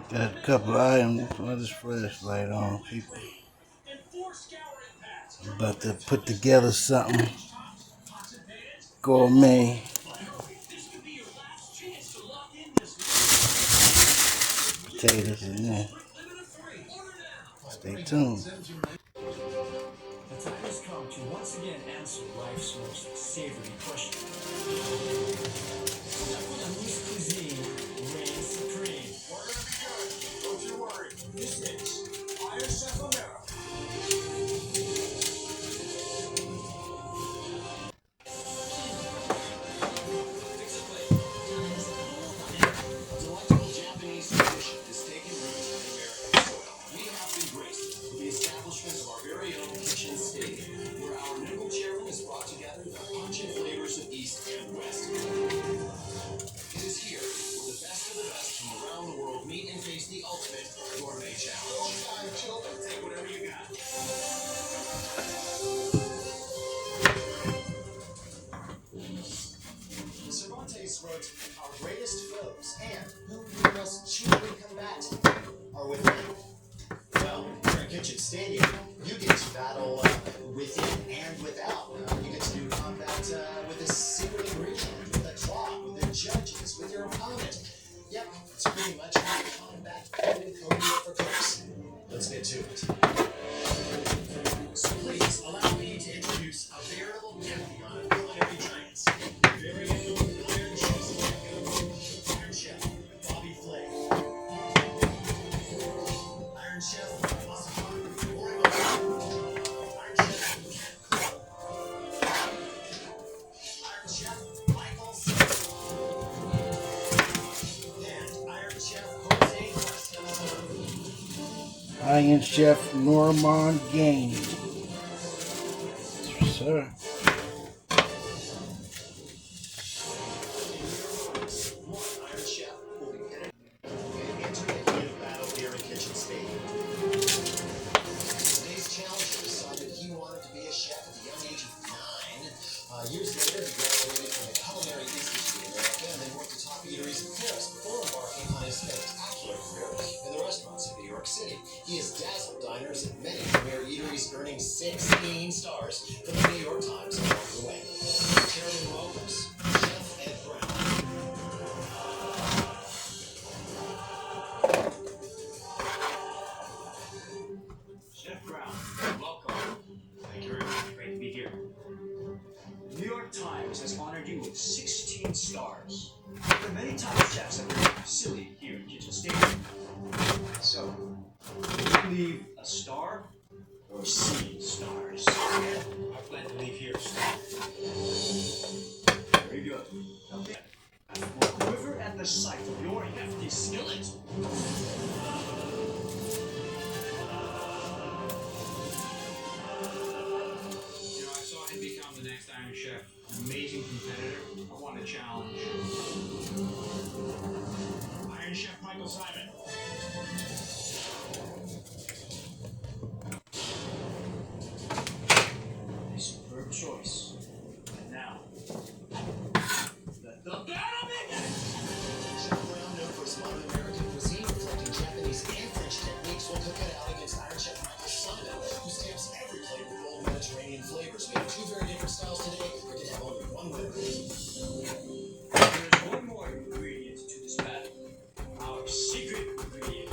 Got a couple of items for this flashlight on, people. About to put together something gourmet. Potatoes in there. Stay tuned. The time has come to once again answer life's most savory question. Whose cuisine reigns supreme? We're gonna be good. Don't you worry. This is Iron Chef America. Delightful Japanese tradition has taken root in American soil. We have been graced with the establishment of our very own kitchen stadium, where our nimble chairman has brought together the pungent flavors of East and West. It is here where the best of the best from around the world meet and face the ultimate gourmet challenge. Long time, children. Take whatever you got. Cervantes wrote, "Our greatest foes and whom we must chiefly combat are within." Well, here at Kitchen Stadium, you get to battle within and without. You get to do combat with a secret ingredient, with a clock, with the judges, with your opponent. Yep, it's pretty much like combat with Cody for cooks. Let's get to it. So please allow me to introduce a veritable pantheon of culinary giants. Very Iron Chef Bobby Flay. Iron Chef Iron Chef Michael and Iron Chef Jose. Iron Chef Norman Gaines. Sir. Iron Chef will be entering a heated battle here in Kitchen Stadium. Today's challenger decided he wanted to be a chef at the young age of 9. Years later, he graduated from the Culinary Institute of America and then worked at top eateries in Paris before embarking on his spectacular career in the restaurants of New York City. He has dazzled diners at many premier eateries, earning 16 stars from the New York Times along the way. Chairman welcomes Chef Ed Brown. Chef Brown, welcome. Thank you very much. Great to be here. New York Times has honored you with 16 stars. There are many top chefs that are silly here in Kitchen Stadium. So, will you leave a star or see stars? I plan to leave here a star. Very good. Okay. Will quiver at the sight of your hefty skillet. I saw him become the next Iron Chef. An amazing competitor. I want to challenge Iron Chef Michael Simon. A superb choice. And now, let the battle begin! Chef Brown, known for his modern American cuisine, reflecting Japanese and French techniques, will cook it out against Iron Chef Michael Simon, who stamps every plate with bold Mediterranean flavors. We have two very different styles today. We can have only one winner. There is one more ingredient to this battle. Our secret ingredient.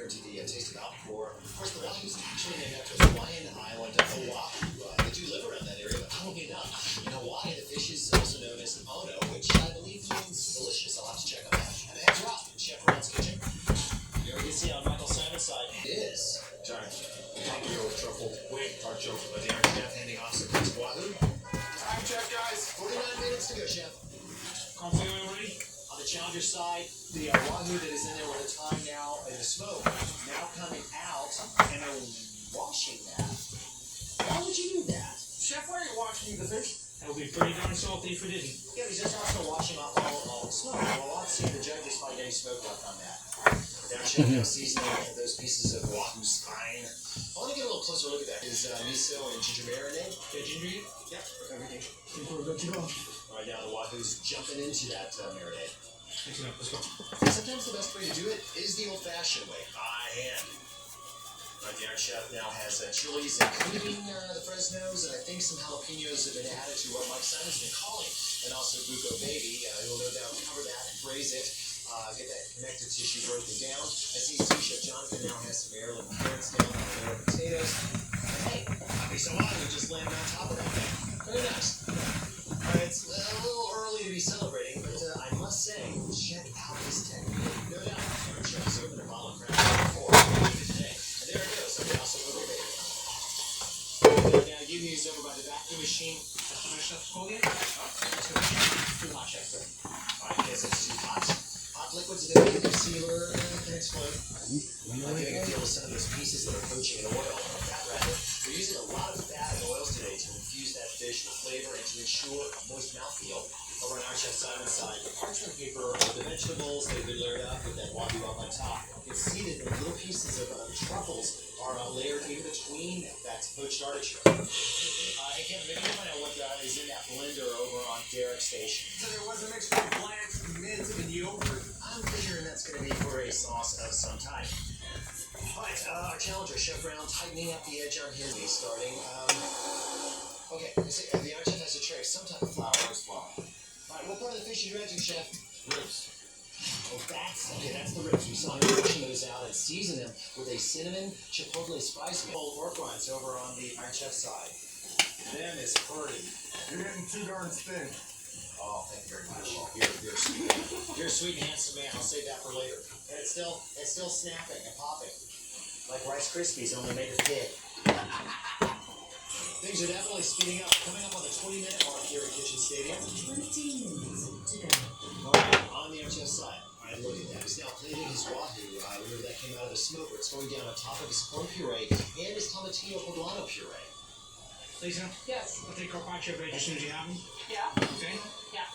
guarantee the taste of albacore. Of course, the Wahoo is actually named after the Hawaiian island of Oahu. They do live around that area, but oddly enough, in Hawaii, the fish is also known as ono, which I believe means delicious. I'll have to check on that. And the heads are off in Chef Brown's kitchen. You already see on Michael Simon's side. It is. Sorry. Taco, truffle, wing, artichoke, but the Iron Chef handing off some piece of Wahoo. Time check, guys. 49 minutes to go, Chef. Coffee oil ready? On the challenger side, the Wahoo that is in there with the time now in the smoke, now coming out, and they're washing that. Why would you do that? Chef, why are you washing the fish? That would be pretty darn salty if it didn't. Yeah, he's just also washing off all the smoke. Well, let's see if the judges find any smoke left on that. Down Chef now seasoning those pieces of Wahoo spine. I want to get a little closer look at that. Is miso and ginger marinade? Okay, ginger? Yep, everything. Think we're good to go. All right, now the Wahoo's jumping into that marinade. Mix it up, let's go. Sometimes the best way to do it is the old-fashioned way, by hand. Right, the Iron Chef now has chilies, including the Fresnos, and I think some jalapenos have been added to what Mike Simon's been calling, and also buco baby. He'll no doubt cover that and braise it, get that connective tissue broken down. I see Chef Jonathan now has some Maryland carrots down on the layer of potatoes. And hey, happy so on, we just landed on top of that. Very nice. It's a little early to be celebrating, but I must say, check out this technique. No doubt, Iron Chef's opened a bottle of craft before today. And there it goes. I'm also over there. Now, you use over by the vacuum machine. That's what my chef's called yet? Too hot, Chef, sir. All right, guess it's too hot. Hot liquids in the vacuum sealer can explode. I'm getting a feel of some of those pieces that are poaching in oil, fat rather. We're using a lot of fat and oils today to infuse that fish with flavor and to ensure a moist mouthfeel. Over on our Chef Simon's side, the parchment paper with the vegetables, they've been layered up with that Wahoo up on top. You can see that the little pieces of truffles are layered in between that poached artichoke. Hey Kevin, maybe you want to know what is in that blender over on Derek's station. So there was a mixture of blanched mint and yogurt. I'm figuring that's going to be for a sauce of some type. Alright, our challenger, Chef Brown, tightening up the edge on his knee, starting. Okay, the Iron Chef has a tray, some type of flour. Where's flour? Alright, what part of the fish are you dredging, Chef? Ribs. Oh, that's the ribs. We saw him pushing those out and season them with a cinnamon chipotle spice. Old pork rinds over on the Iron Chef side. Them is pretty. You're getting too darn thin. Oh, thank you very much. You're sweet. You're a sweet and handsome man. I'll save that for later. And it's still snapping and popping. Like Rice Krispies, only made of pig. Things are definitely speeding up. Coming up on the 20-minute mark here at Kitchen Stadium. 20 minutes to go. Alright, on the Iron Chef side. Alright, look at that. He's now plating his Wahoo. Remember that came out of the smoker. It's going down on top of his corn puree and his tomatillo poblano puree. Lisa? Yes. I'll take carpaccio bread as soon as you have them. Yeah. Okay? Yeah.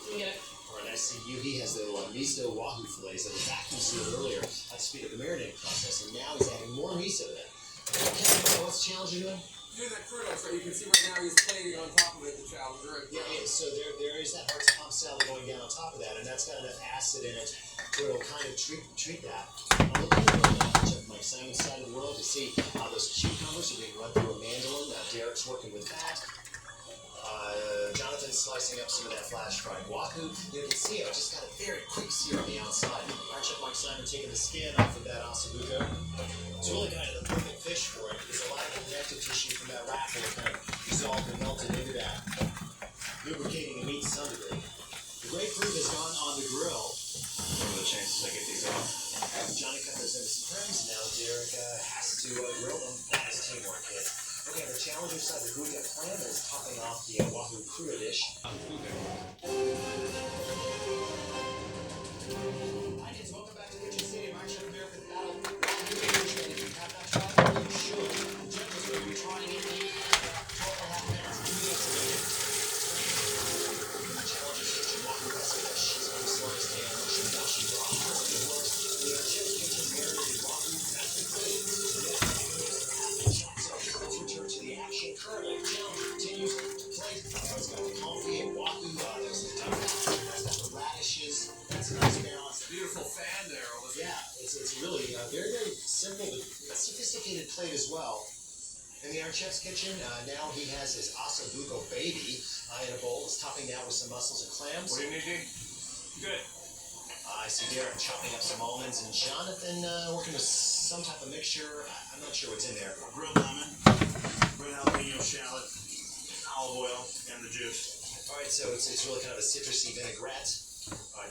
You get it. Alright, I see Yuhi has the miso Wahoo fillets that was vacuum sealed earlier at the speed of the marinating process, and now he's adding more miso then. Okay, what's the challenge you're doing? Do that crudo, so you can see right now he's plating on top of it, the challenger. Yeah, so there is that heart's pump salad going down on top of that, and that's got enough acid in it where it'll kind of treat that. I'm looking at Chef Mike Simon's side of the world to see how those cucumbers are being run through a mandolin. Derek's working with that. Jonathan's slicing up some of that flash fried Wahoo. You can see it just got a very quick sear on the outside. Our Chef Mike Simon taking the skin off of that ossobuco. It's really kind of the perfect fish for it because a lot of the connective tissue from that raffle kind of dissolved and melted into that, lubricating the meat to some degree. The grapefruit has gone on the grill. What are the chances I get these off? Johnny cut those into some frames, and now Derek has to grill them. That is teamwork, kid. Okay, the challenger side, the Gourmet clam is topping off the Wahoo crudo dish. Hi kids, welcome back to Kitchen Stadium. I'm Chef American Battle. Wahoo fish, and if you have not tried it, you should. Jen was going to be trying it in 12.5 minutes. The challenger's kitchen Wahoo recipe that she's going to slice down. She's washing raw. It works. The Chef's kitchen marinated Wahoo. That's the plate. Let's return to the action. Currently, the challenger continues to play. It's got the coffee and Wahoo. There's the that's got the radishes. That's a nice balance. Beautiful fan there. Yeah, it's really very, very simple, but sophisticated plate as well. In the Iron Chef's kitchen, now he has his ossobuco baby in a bowl. It's topping that with some mussels and clams. What do you need, D? Good. I see Derek chopping up some almonds and Jonathan working with some type of mixture. I'm not sure what's in there. Grilled lemon, red jalapeno shallot, olive oil, and the juice. All right, so it's really kind of a citrusy vinaigrette.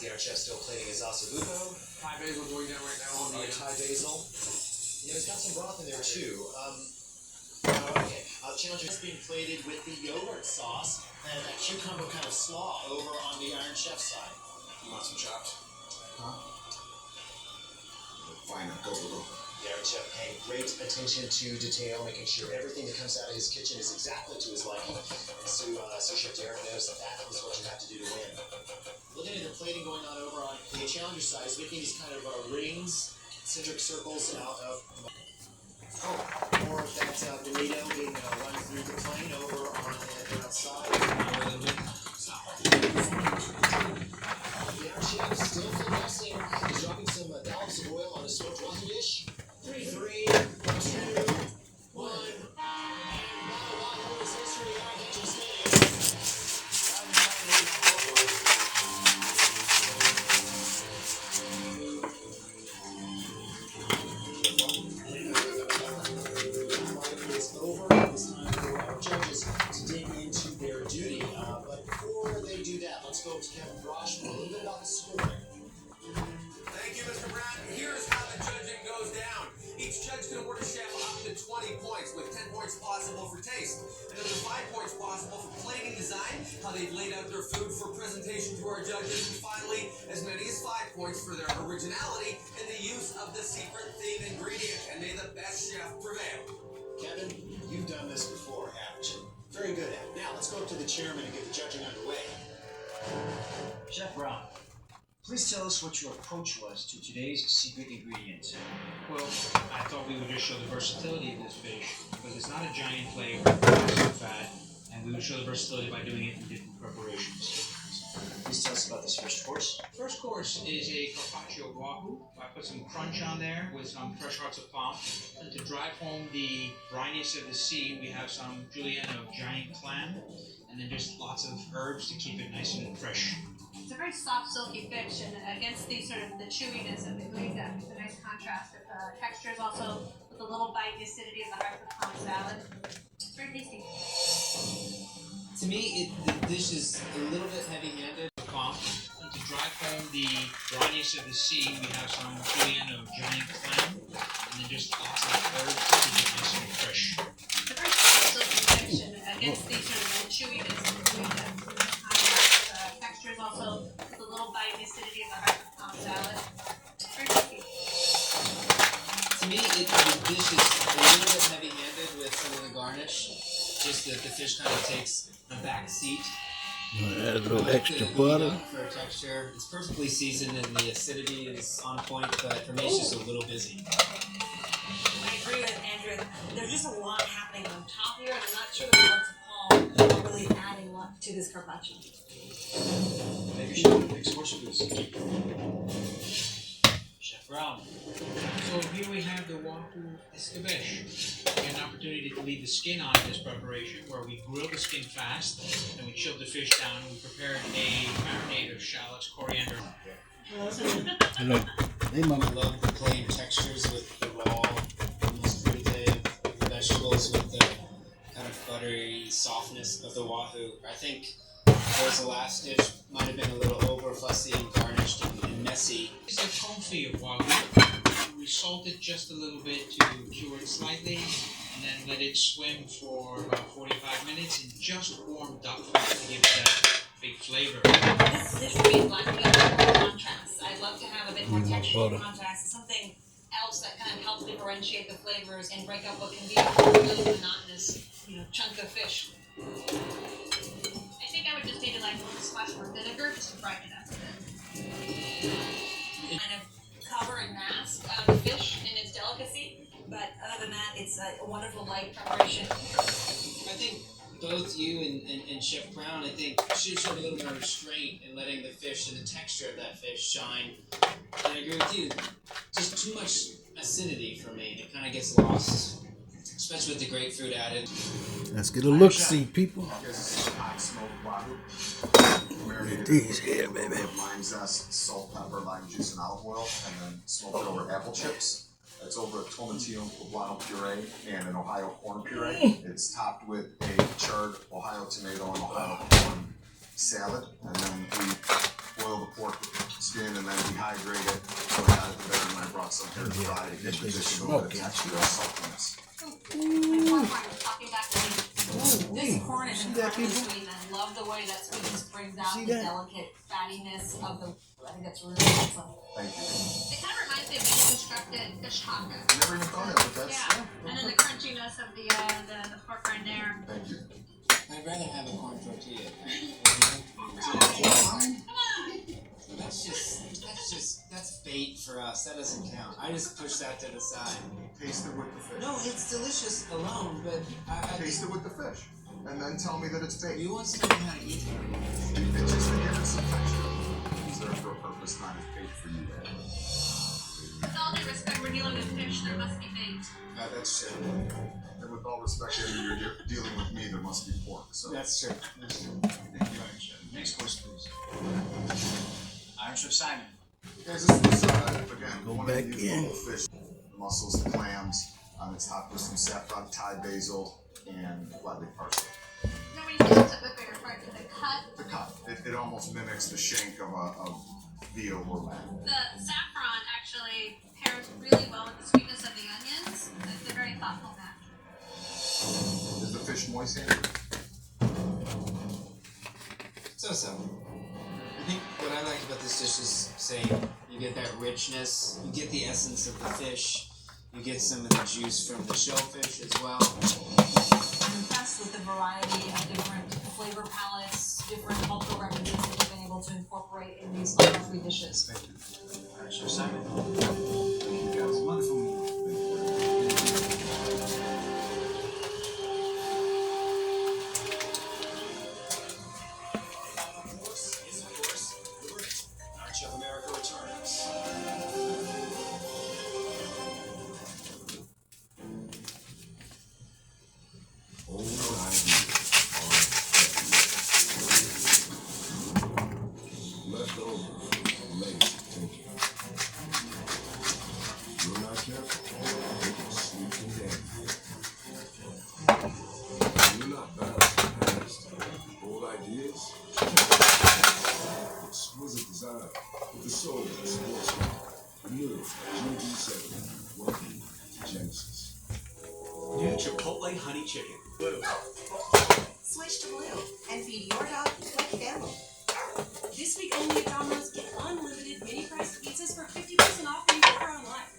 Derek Chef still plating his ossobuco. Thai basil going down right now on the Thai basil. Yeah, he's got some broth in there too. Okay, Challenger is being plated with the yogurt sauce and that cucumber kind of slaw over on the Iron Chef side. You want some chopped? Huh? Fine, go. Iron Chef paying great attention to detail, making sure everything that comes out of his kitchen is exactly to his liking. So Chef Derek knows that is what you have to do to win. Looking at the plating going on over on the Challenger side, is making these kind of rings, concentric circles out of. More of that bonito being run through the plane over on the outside. The Iron Chef still finessing. He's dropping some dollops of oil on a smoked wahoo dish. 3, 2, 1. Wahoo is history. Iron Kitchen Stadium. Is over. It's time for our judges to dig into their duty. But before they do that, let's go to Kevin Brosh for a little bit about the scoring. Thank you, Mr. Brown. Here's how the judging goes down. Each judge can award a chef up to 20 points, with 10 points possible for taste, another 5 points possible for plating design, how they've laid out their food for presentation to our judges, and finally, as many as 5 points for their originality and the use of the secret theme ingredient. And may the best chef prevail. Kevin, you've done this before, haven't you? Very good at it. Now, let's go up to the chairman and get the judging underway. Chef Brown, please tell us what your approach was to today's secret ingredient. Well, I thought we would just show the versatility of this fish, because it's not a giant flavor, it's not fat, and we would show the versatility by doing it in different preparations. Please tell us about this first course. First course is a carpaccio wahoo. I put some crunch on there with some fresh hearts of palm. And to drive home the dryness of the sea, we have some julienne of giant clam, and then just lots of herbs to keep it nice and fresh. It's a very soft, silky fish, and against the sort of the chewiness of the greens, that makes a nice contrast of textures. Also, with a little bite, the acidity of the hearts of palm salad. It's very tasty. To me, the dish is a little bit heavy-handed. And to drive home the dryness of the sea, we have some julienne of giant clam, and then just lots of herbs to keep it nice and fresh. It's a very soft, silky fish, and against the sort of the chewiness of the greens, that makes a nice contrast of textures. Also, with a little bite, the acidity of the hearts of palm salad. It's very tasty. To me, the dish is a little bit heavy-handed with some of the garnish. Just that the fish kind of takes a back seat. You want to add a little extra butter? For texture, it's perfectly seasoned and the acidity is on point, but for me, it's just a little busy. I agree with Andrew. There's just a lot happening on top here, and I'm not sure the hearts of palm are really adding much to this carpaccio. Thank you, Chef. Next course, please. Chef Brown. So here we have the wahoo escabeche. We had an opportunity to leave the skin on in this preparation, where we grilled the skin fast, and we chilled the fish down, and we prepared a marinade of shallots, coriander. Look, they I might love the plain textures with the raw, almost crudité of the vegetables with the kind of buttery softness of the wahoo. I think whereas the last dish might have been a little over fussy and garnished and messy. It's a confit of wahoo. We salt it just a little bit to cure it slightly, and then let it swim for about 45 minutes in just warm duck fat to give that big flavor. This dish would be lacking in contrast. I'd love to have a bit more textural butter. contrast, something else that kind of helps differentiate the flavors and break up what can be a really monotonous, chunk of fish. I think I would just maybe like a little splash more vinegar just to brighten it up a bit. Kind of cover and mask the fish in its delicacy, but other than that, it's a wonderful light preparation. I think both you and Chef Brown, I think, should show a little more restraint in letting the fish and the texture of that fish shine. And I agree with you, just too much acidity for me. It kind of gets lost, especially with the grapefruit added. let's get a look-see, people. Here's a hot smoked wahoo. marinated these with here, a little baby. bit of lime zest, salt, pepper, lime juice, and olive oil, and then smoked it over apple chips. It's over a tomatillo poblano puree and an Ohio corn puree. It's topped with a charred Ohio tomato and Ohio corn salad, and then we boil the pork skin and then dehydrate it. So I got it there, and I brought some here to fry to get the dish a little bit of texture and saltiness. One part was talking back to me. This corn is incredibly sweet, and I love the way that sweetness brings out the delicate fattiness of the. I think that's really awesome. Thank you. It kind of reminds me of deconstructed fish taco. Never even thought of it, but that's Yeah, and then the crunchiness of the pork rind there. Thank you. I'd rather have a corn tortilla. That's bait for us. That doesn't count. I just push that to the side. Taste it with the fish. No, it's delicious alone, but I Taste it with the fish, and then tell me that it's bait. You want to know how to eat it. It's just to give it some texture. It's there for a purpose, not as bait for you. With all due respect, we're dealing with fish. There must be bait. That's true. And with all respect, Andrew, you're dealing with me. There must be pork. So That's true. That's true. Thank you, Iron Chef. Next course, please. Iron Chef Simon. guys, this was again Go one back of these in. little fish, the mussels, the clams. It's topped with some saffron, Thai basil, and flat leaf parsley. Now, when you say it's a bit bigger part, the cut, The cut, it almost mimics the shank of veal or lamb. the saffron actually pairs really well with the sweetness of the onions. It's a very thoughtful match. Is the fish moist, Andrew? So. I think what I like about this dish is saying you get that richness, you get the essence of the fish, you get some of the juice from the shellfish as well. I'm impressed with the variety of different flavor palettes, different cultural references that you've been able to incorporate in these three dishes. Thank you. Iron Chef Simon. Thank you, guys. Wonderful meal. Chef America returns. Old ideas are leftovers from lazy thinking. You're not careful, they can sleep in death. You're not bound to the past. Old ideas, exquisite design with the soul of the sportsman. The new GB7. Welcome to Genesis. New Chipotle honey chicken. Blue. Switch to Blue and feed your dog like family. This week only at Domino's, get unlimited mini-priced pizzas for 50% off when you order online.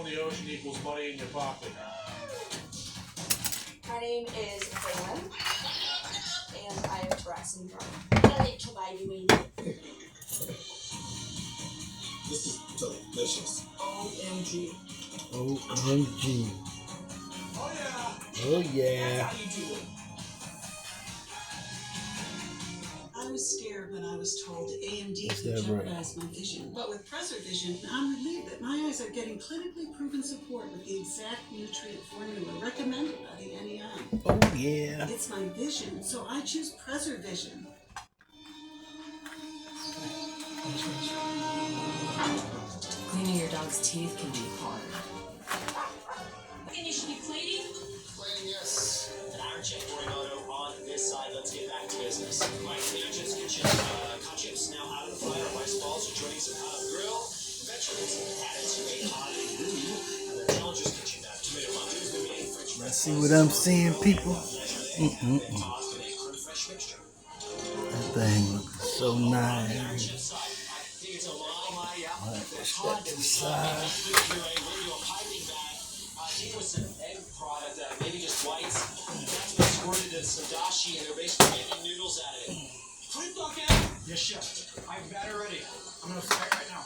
The ocean equals money in your pocket. My name is Braylon, and I have Tourette syndrome. I like to buy you This is delicious. OMG. OMG. Oh yeah. Oh yeah. I was scared when I was was told AMD That's could that right. jeopardize my vision. But with PreserVision, I'm relieved that my eyes are getting clinically proven support with the exact nutrient formula recommended by the NEI. Oh yeah. It's my vision, so I choose PreserVision. Cleaning your dog's teeth can be hard. And you should be plating. Plating, yes. An Iron Chef Morimoto on this side. Let's get back to business. Right, Chef's Kitchen. Cod chips now out of the fire. Rice balls are joining some hot grill. Vegetables added to a hot roux. And the Challenger's Kitchen. Tomato fondue is going to be a French. Let's see what I'm seeing, people. That thing looks so nice. Alright, push that to the side. With some egg product, maybe just whites. That's been squirted into some dashi, and they're basically making noodles out of it. Put it back in. Yes, chef. I've got it ready. I'm gonna fry it right now.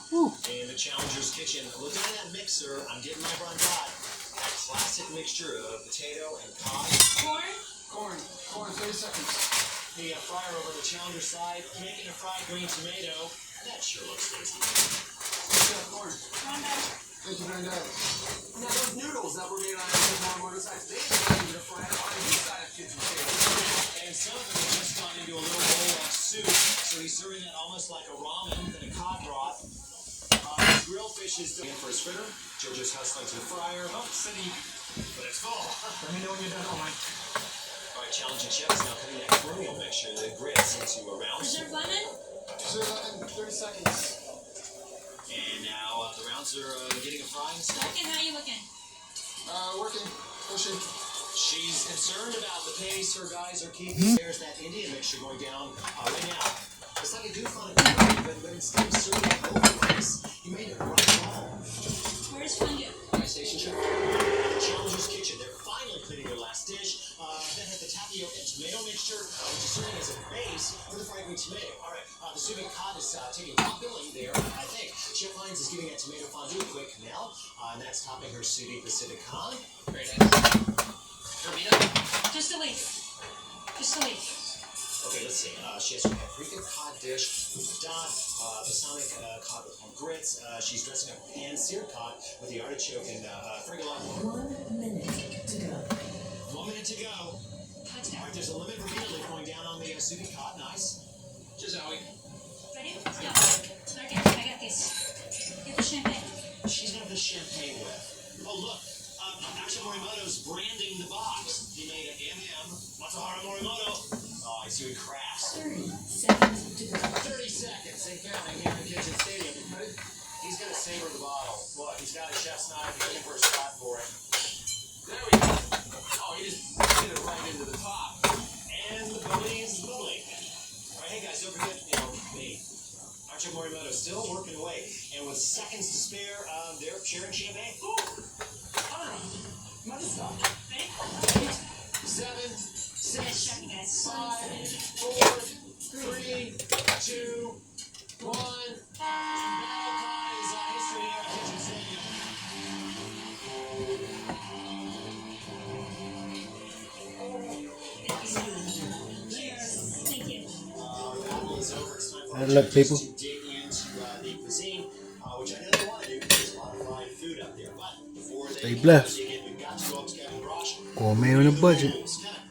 In the Challenger's Kitchen, looking at that mixer, I'm getting my brandad. That classic mixture of potato and cod. Corn. Corn, 30 seconds. The fryer over the Challenger side, making a fried green tomato. That sure looks tasty. Corn. Thank you, Brenda. Now those noodles that were made on the Morimoto side, they ain't to fry up on this side of kitchen table. And some of them have just gone into a little bowl of soup, so he's serving it almost like a ramen than a cod broth. His grilled fish is in for his fritter. Jojo's hustling to the fryer. Oh, city, but it's full. Let me know when you're done, all right. All right, challenging chef is now cutting that cornmeal mixture, the grits, into a round. Preserved lemon. Preserve that in 30 seconds. And now the rounds are getting a frying start. Second, how you looking? Working. Pushing. She's concerned about the pace her guys are keeping. There's that Indian mixture going down right now. It's like a goof on a curve, but instead of serving it over the place, he made it right home. Where's fondue? Fire station chef. Challenger's Kitchen. They're finally cleaning their last dish. Then had the tapioca and tomato mixture, which is serving as a base for the fried green tomato. All right, the sous vide cod is taking top billing there, I think. Chef Hines is giving that tomato fondue a quick melt, and that's topping her sous vide Pacific con. Very nice. Hermina? Just a leaf. Just a leaf. Okay, let's see. She has a paprika cod dish, balsamic cod with grits. She's dressing up pan-seared cod with the artichoke and frigolin. 1 minute to go. 1 minute to go. All right, there's a lemon verbena leaf going down on the sous vide cod. Nice. Just how we. Ready? Let's go. Start getting. I got this. Get the champagne. She's got the champagne with. Oh, look. Actually, Morimoto's branding the box. He made an MM. Matsuhara Morimoto. Oh, I see what crafts. 30 seconds to go. 30 seconds. Ain't counting here in Kitchen Stadium. He's going to savor the bottle. Look, he's got a chef's knife. He's looking for a spot for it. There we go. Oh, he just hit it right into the top. And the bubbly is bubbling. All right, hey guys, don't forget, me. Archer Morimoto still working away. And with seconds to spare, they're sharing champagne. Ooh. Ready? 8, 7, 6, 5, 4, 3, 2, 1. Malachi is history here at Kitchen Stadium. Cheers. Thank you. The battle is over. It's time for Good luck, people. to dig into the cuisine, which I know they want to do because there's a lot of fried food out there. But before they Stay blessed. dig in, we've got to go up to Kevin Grosh. Gourmet on a budget. It's kind of